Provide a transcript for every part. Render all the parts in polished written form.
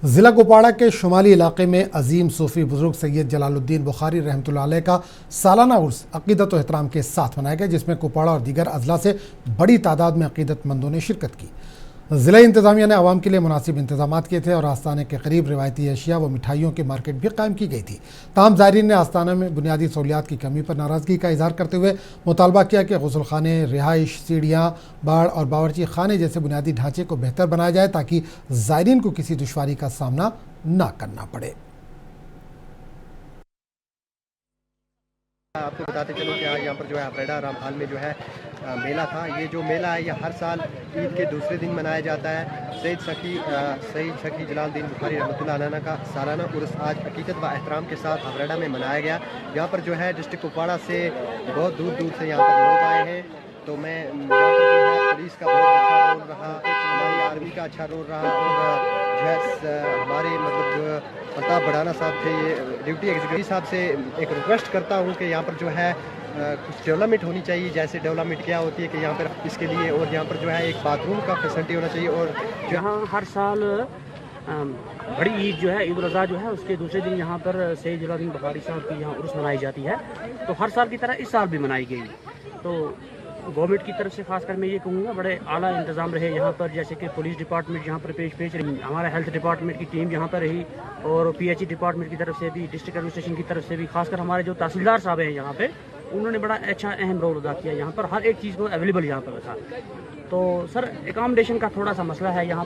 ضلع کپواڑہ کے شمالی علاقے میں عظیم صوفی بزرگ سید جلالالدین بخاری رحمۃ اللہ علیہ کا سالانہ عرس عقیدت و احترام کے ساتھ منایا گیا، جس میں کپواڑہ اور دیگر اضلاع سے بڑی تعداد میں عقیدت مندوں نے شرکت کی۔ ضلع انتظامیہ نے عوام کے لیے مناسب انتظامات کیے تھے اور آستانے کے قریب روایتی اشیاء و مٹھائیوں کی مارکیٹ بھی قائم کی گئی تھی۔ تاہم زائرین نے آستانہ میں بنیادی سہولیات کی کمی پر ناراضگی کا اظہار کرتے ہوئے مطالبہ کیا کہ غسل خانے، رہائش، سیڑھیاں، باڑ اور باورچی خانے جیسے بنیادی ڈھانچے کو بہتر بنایا جائے تاکہ زائرین کو کسی دشواری کا سامنا نہ کرنا پڑے۔ آپ کو بتاتے چلو کہ آج یہاں پر جو ہے افریڈا رام حال میں جو ہے میلہ تھا۔ یہ جو میلہ ہے یہ ہر سال عید کے دوسرے دن منایا جاتا ہے۔ سید شکی جلال الدین بخاری رحمۃ اللہ علیہ کا سالانہ عرس آج عقیدت و احترام کے ساتھ افریڈا میں منایا گیا۔ یہاں پر جو ہے ڈسٹرکٹ کپواڑہ سے بہت دور دور سے یہاں پر لوگ آئے ہیں، تو میں یہاں پر جو ہے پولیس کا بہت اچھا رول رہا، ہماری آرمی کا اچھا رول رہا، اور جو ہے ہمارے الطاف بڑھانا صاحب تھے، یہ ڈیوٹی ایگزیکٹو صاحب سے ایک ریکویسٹ کرتا ہوں کہ یہاں پر جو ہے کچھ ڈیولپمنٹ ہونی چاہیے۔ جیسے ڈیولپمنٹ کیا ہوتی ہے کہ یہاں پر اس کے لیے، اور یہاں پر جو ہے ایک باتھ روم کا فیسلٹی ہونا چاہیے۔ اور جہاں ہر سال بڑی عید جو ہے، عید الاضحیٰ جو ہے، اس کے دوسرے دن یہاں پر سید جلال الدین بخاری صاحب کی یہاں عرس منائی جاتی ہے، تو ہر سال کی طرح اس سال بھی منائی گئی۔ تو گورنمنٹ کی طرف سے خاص کر میں یہ کہوں گا بڑے اعلیٰ انتظام رہے یہاں پر، جیسے کہ پولیس ڈپارٹمنٹ یہاں پر پیش رہی، ہمارا ہیلتھ ڈپارٹمنٹ کی ٹیم یہاں پر رہی، اور پی ایچ ای ڈپارٹمنٹ کی طرف سے بھی، ڈسٹرکٹ ایڈمنسٹریشن کی طرف سے بھی، خاص کر ہمارے جو تحصیلدار صاحب ہیں یہاں پہ، انہوں نے بڑا اچھا اہم رول ادا کیا یہاں پر، ہر ایک چیز کو اویلیبل یہاں پر تھا۔ تو سر اکاموڈیشن کا تھوڑا سا مسئلہ ہے یہاں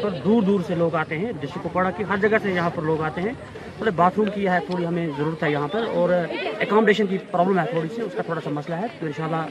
پر دور دور سے لوگ آتے ہیں، ڈسٹرکٹ کپواڑہ کی ہر جگہ سے یہاں پر لوگ آتے ہیں، تھوڑے باتھ روم کی ہے تھوڑی ہمیں ضرورت ہے یہاں پر، اور اکاموڈیشن کی پرابلم ہے تھوڑی سی، اس کا تھوڑا سا مسئلہ ہے، تو انشاءاللہ